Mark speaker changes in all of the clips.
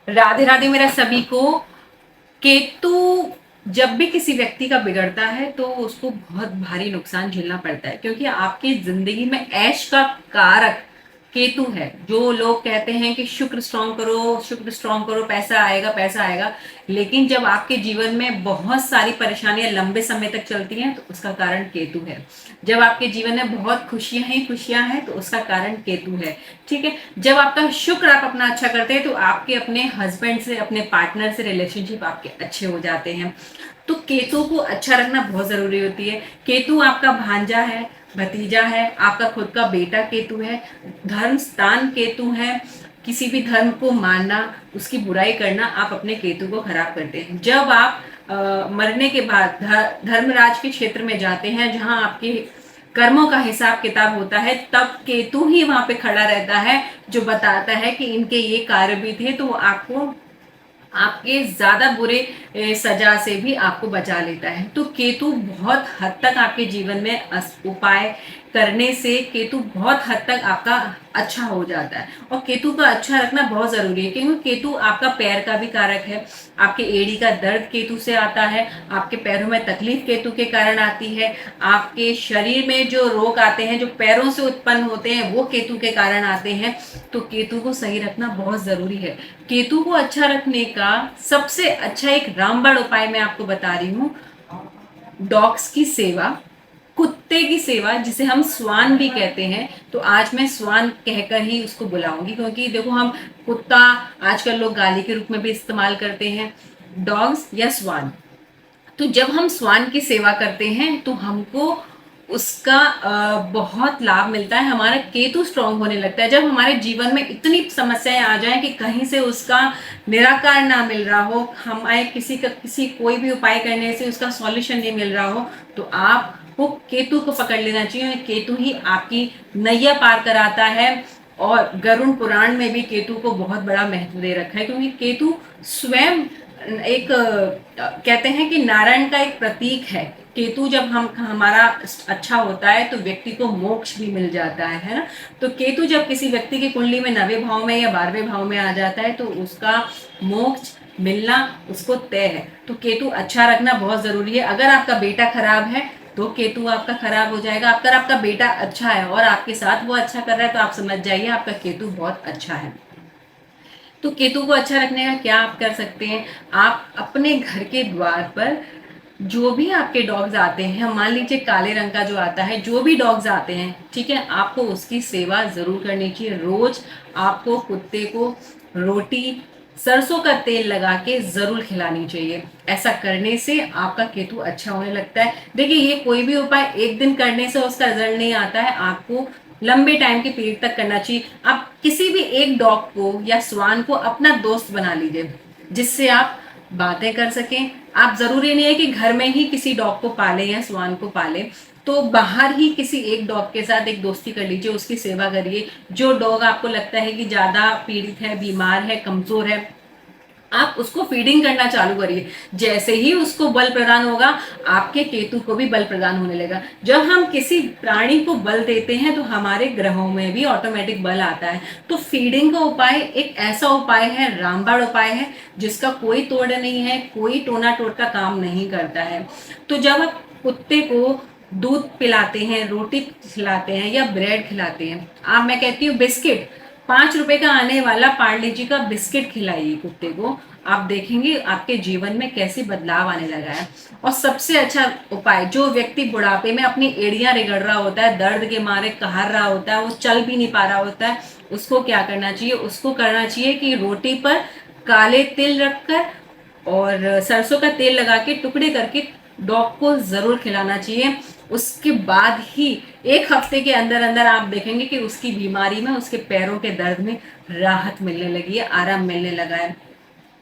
Speaker 1: राधे राधे मेरा सभी को। केतु जब भी किसी व्यक्ति का बिगड़ता है तो उसको बहुत भारी नुकसान झेलना पड़ता है, क्योंकि आपकी जिंदगी में ऐश का कारक केतु है। जो लोग कहते हैं कि शुक्र स्ट्रांग करो, शुक्र स्ट्रांग करो, पैसा आएगा पैसा आएगा, लेकिन जब आपके जीवन में बहुत सारी परेशानियां लंबे समय तक चलती हैं तो उसका कारण केतु है। जब आपके जीवन में बहुत खुशियां ही खुशियां हैं तो उसका कारण केतु है। ठीक है। जब आपका शुक्र आप अपना अच्छा करते हैं तो आपके अपने हस्बैंड से, अपने पार्टनर से रिलेशनशिप आपके अच्छे हो जाते हैं। तो केतु को अच्छा रखना बहुत जरूरी होती है। केतु आपका भांजा है, भतीजा है, आपका खुद का बेटा केतु है, धर्म स्थान केतु है। किसी भी धर्म को मानना, उसकी बुराई करना, आप अपने केतु को खराब करते हैं। जब आप मरने के बाद धर्मराज के क्षेत्र में जाते हैं जहां आपके कर्मों का हिसाब किताब होता है, तब केतु ही वहां पे खड़ा रहता है, जो बताता है कि इनके ये कार्य भी थे, तो आपको आपके ज्यादा बुरे सजा से भी आपको बचा लेता है। तो केतु बहुत हद तक आपके जीवन में उपाय करने से केतु बहुत हद तक आपका अच्छा हो जाता है। और केतु का अच्छा रखना बहुत जरूरी है, क्योंकि केतु आपका पैर का भी कारक है। आपके एड़ी का दर्द केतु से आता है, आपके पैरों में तकलीफ केतु के कारण आती है, आपके शरीर में जो रोग आते हैं, जो पैरों से उत्पन्न होते हैं, वो केतु के कारण आते हैं। तो केतु को सही रखना बहुत जरूरी है। केतु को अच्छा रखने का सबसे अच्छा एक रामबाण उपाय मैं आपको बता रही हूँ। डॉग्स की सेवा, कुत्ते की सेवा, जिसे हम स्वान भी कहते हैं। तो आज मैं स्वान कहकर ही उसको बुलाऊंगी, क्योंकि देखो, हम कुत्ता आजकल लोग गाली के रूप में भी इस्तेमाल करते हैं। डॉग्स या स्वान, तो जब हम स्वान की सेवा करते हैं तो हमको उसका बहुत लाभ मिलता है। हमारा केतु स्ट्रांग होने लगता है। जब हमारे जीवन में इतनी समस्याएं आ जाएं कि कहीं से उसका निराकार ना मिल रहा हो, हमारे किसी कोई भी उपाय करने से उसका सॉल्यूशन नहीं मिल रहा हो, तो आपको केतु को पकड़ लेना चाहिए। केतु ही आपकी नैया पार कराता है। और गरुड़ पुराण में भी केतु को बहुत बड़ा महत्व दे रखा है, क्योंकि केतु स्वयं एक कहते हैं कि नारायण का एक प्रतीक है। केतु जब हम हमारा अच्छा होता है तो व्यक्ति को मोक्ष भी मिल जाता है ना। तो केतु जब किसी व्यक्ति की कुंडली में 9वें भाव में या 12वें भाव में आ जाता है तो उसका मोक्ष मिलना उसको तय है। तो केतु अच्छा रखना बहुत जरूरी है। अगर आपका बेटा खराब है तो केतु आपका खराब हो जाएगा। अगर आपका बेटा अच्छा है और आपके साथ वो अच्छा कर रहा है तो आप समझ जाइए आपका केतु बहुत अच्छा है। तो केतु को अच्छा रखने का क्या आप कर सकते हैं? आप अपने घर के द्वार पर जो भी आपके डॉग्स आते हैं, मान लीजिए काले रंग का जो आता है, जो भी डॉग्स आते हैं, ठीक है, आपको उसकी सेवा जरूर करनी चाहिए। रोज आपको कुत्ते को रोटी सरसों का तेल लगा के जरूर खिलानी चाहिए। ऐसा करने से आपका केतु अच्छा होने लगता है। देखिए, ये कोई भी उपाय एक दिन करने से उसका रिजल्ट नहीं आता है, आपको लंबे टाइम के पीरियड तक करना चाहिए। आप किसी भी एक डॉग को या स्वान को अपना दोस्त बना लीजिए, जिससे आप बातें कर सकें। आप जरूरी नहीं है कि घर में ही किसी डॉग को पाले या स्वान को पाले, तो बाहर ही किसी एक डॉग के साथ एक दोस्ती कर लीजिए, उसकी सेवा करिए। जो डॉग आपको लगता है कि ज्यादा पीड़ित है, बीमार है, कमजोर है, आप उसको फीडिंग करना चालू करिए। जैसे ही उसको बल प्रदान होगा, आपके केतु को भी बल प्रदान होने लगेगा। जब हम किसी प्राणी को बल देते हैं तो हमारे ग्रहों में भी ऑटोमेटिक बल आता है। तो फीडिंग का उपाय एक ऐसा उपाय है, रामबाण उपाय है, जिसका कोई तोड़ नहीं है, कोई टोना टोटका काम नहीं करता है। तो जब आप कुत्ते को दूध पिलाते हैं, रोटी खिलाते हैं या ब्रेड खिलाते हैं, आप, मैं कहती हूँ बिस्किट, 5 रुपए का आने वाला पार्ले जी का बिस्किट खिलाइए कुत्ते को। आप देखेंगे आपके जीवन में कैसे बदलाव आने लगा है। और सबसे अच्छा उपाय, जो व्यक्ति बुढ़ापे में अपनी एड़ियां रगड़ रहा होता है, दर्द के मारे कहार रहा होता है, वो चल भी नहीं पा रहा होता है, उसको क्या करना चाहिए? उसको करना चाहिए कि रोटी पर काले तिल रखकर और सरसों का तेल लगा के टुकड़े करके डॉग को जरूर खिलाना चाहिए। उसके बाद ही 1 हफ्ते के अंदर अंदर आप देखेंगे कि उसकी बीमारी में, उसके पैरों के दर्द में राहत मिलने लगी है, आराम मिलने लगा है।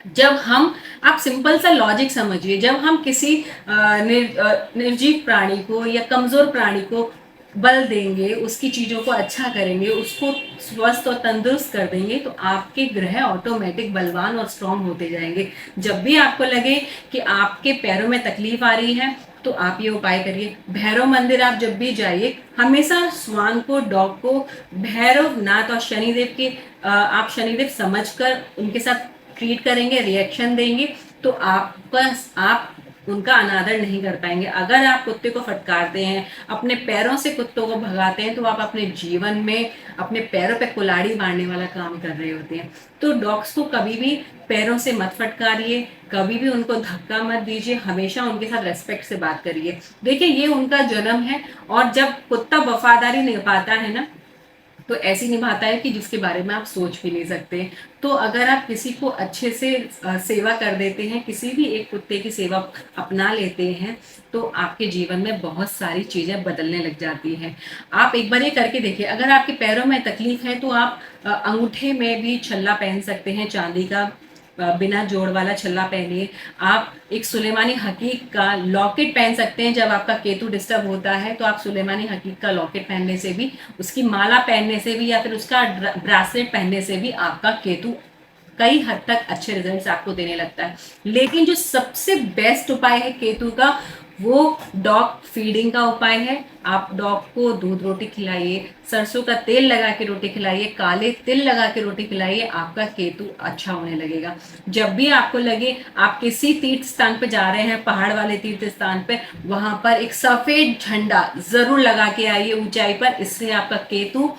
Speaker 1: जब हम, आप सिंपल सा लॉजिक समझिए, जब हम किसी निर्जीव प्राणी को या कमजोर प्राणी को बल देंगे, उसकी चीजों को अच्छा करेंगे, उसको स्वस्थ और तंदुरुस्त कर देंगे, तो आपके ग्रह ऑटोमेटिक बलवान और स्ट्रांग होते जाएंगे। जब भी आपको लगे कि आपके पैरों में तकलीफ आ रही है तो आप ये उपाय करिए। भैरव मंदिर आप जब भी जाइए, हमेशा स्वान को, डॉग को भैरव नाथ और शनिदेव के आप शनिदेव समझकर उनके साथ ट्रीट करेंगे, रिएक्शन देंगे, तो आप उनका अनादर नहीं कर पाएंगे। अगर आप कुत्ते को फटकारते हैं, अपने पैरों से कुत्तों को भगाते हैं, तो आप अपने जीवन में अपने पैरों पे कुल्हाड़ी मारने वाला काम कर रहे होते हैं। तो डॉग्स को कभी भी पैरों से मत फटकारिए, कभी भी उनको धक्का मत दीजिए, हमेशा उनके साथ रेस्पेक्ट से बात करिए। देखिए, ये उनका जन्म है, और जब कुत्ता वफादारी निभाता है ना, तो ऐसी निभाता है कि जिसके बारे में आप सोच भी नहीं सकते। तो अगर आप किसी को अच्छे से सेवा कर देते हैं, किसी भी एक कुत्ते की सेवा अपना लेते हैं, तो आपके जीवन में बहुत सारी चीजें बदलने लग जाती हैं। आप एक बार ये करके देखिए। अगर आपके पैरों में तकलीफ है, तो आप अंगूठे में भी छल्ला पहन सकते हैं, चांदी का, बिना जोड़ वाला छल्ला पहनिए। आप एक सुलेमानी हकीक का लॉकेट पहन सकते हैं। जब आपका केतु डिस्टर्ब होता है, तो आप सुलेमानी हकीक का लॉकेट पहनने से भी, उसकी माला पहनने से भी, या फिर उसका ब्रासलेट पहनने से भी आपका केतु कई हद तक अच्छे रिजल्ट्स आपको देने लगता है। लेकिन जो सबसे बेस्ट उपाय है केतु का, वो डॉग फीडिंग का उपाय है। आप डॉग को दूध रोटी खिलाइए, सरसों का तेल लगा के रोटी खिलाइए, काले तिल लगा के रोटी खिलाइए, आपका केतु अच्छा होने लगेगा। जब भी आपको लगे आप किसी तीर्थ स्थान पे जा रहे हैं, पहाड़ वाले तीर्थ स्थान पे, वहां पर एक सफेद झंडा जरूर लगा के आइए ऊंचाई पर। इससे आपका केतु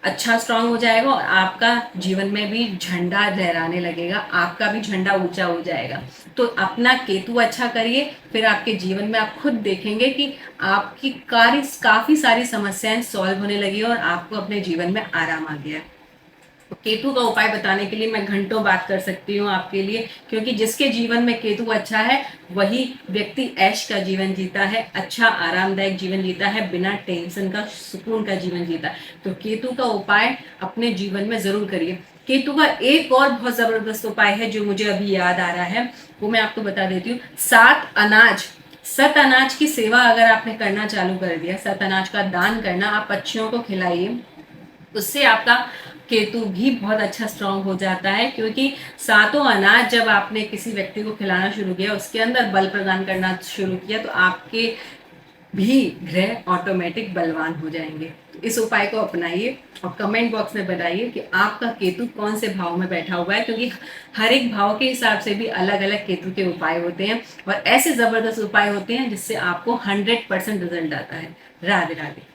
Speaker 1: अच्छा स्ट्रांग हो जाएगा, और आपका जीवन में भी झंडा लहराने लगेगा, आपका भी झंडा ऊंचा हो जाएगा। तो अपना केतु अच्छा करिए, फिर आपके जीवन में आप खुद देखेंगे कि आपकी काफी सारी समस्याएं सॉल्व होने लगी, और आपको अपने जीवन में आराम आ गया। तो केतु का उपाय बताने के लिए मैं घंटों बात कर सकती हूँ आपके लिए, क्योंकि जिसके जीवन में केतु अच्छा है, वही व्यक्ति ऐश का जीवन जीता है, अच्छा आरामदायक जीवन जीता है, बिना टेंशन का, सुकून का जीवन जीता है। तो केतु का उपाय अपने जीवन में जरूर करिए। केतु का एक और बहुत जबरदस्त उपाय है जो मुझे अभी याद आ रहा है, वो मैं आपको बता देती हूँ। सत अनाज की सेवा अगर आपने करना चालू कर दिया, सत अनाज का दान करना, आप पक्षियों को खिलाइए, उससे आपका केतु भी बहुत अच्छा स्ट्रांग हो जाता है। क्योंकि सातों अनाज जब आपने किसी व्यक्ति को खिलाना शुरू किया, उसके अंदर बल प्रदान करना शुरू किया, तो आपके भी ग्रह ऑटोमेटिक बलवान हो जाएंगे। तो इस उपाय को अपनाइए, और कमेंट बॉक्स में बताइए कि आपका केतु कौन से भाव में बैठा हुआ है, क्योंकि हर एक भाव के हिसाब से भी अलग अलग केतु के उपाय होते हैं, और ऐसे जबरदस्त उपाय होते हैं जिससे आपको 100% रिजल्ट आता है। राधे राधे।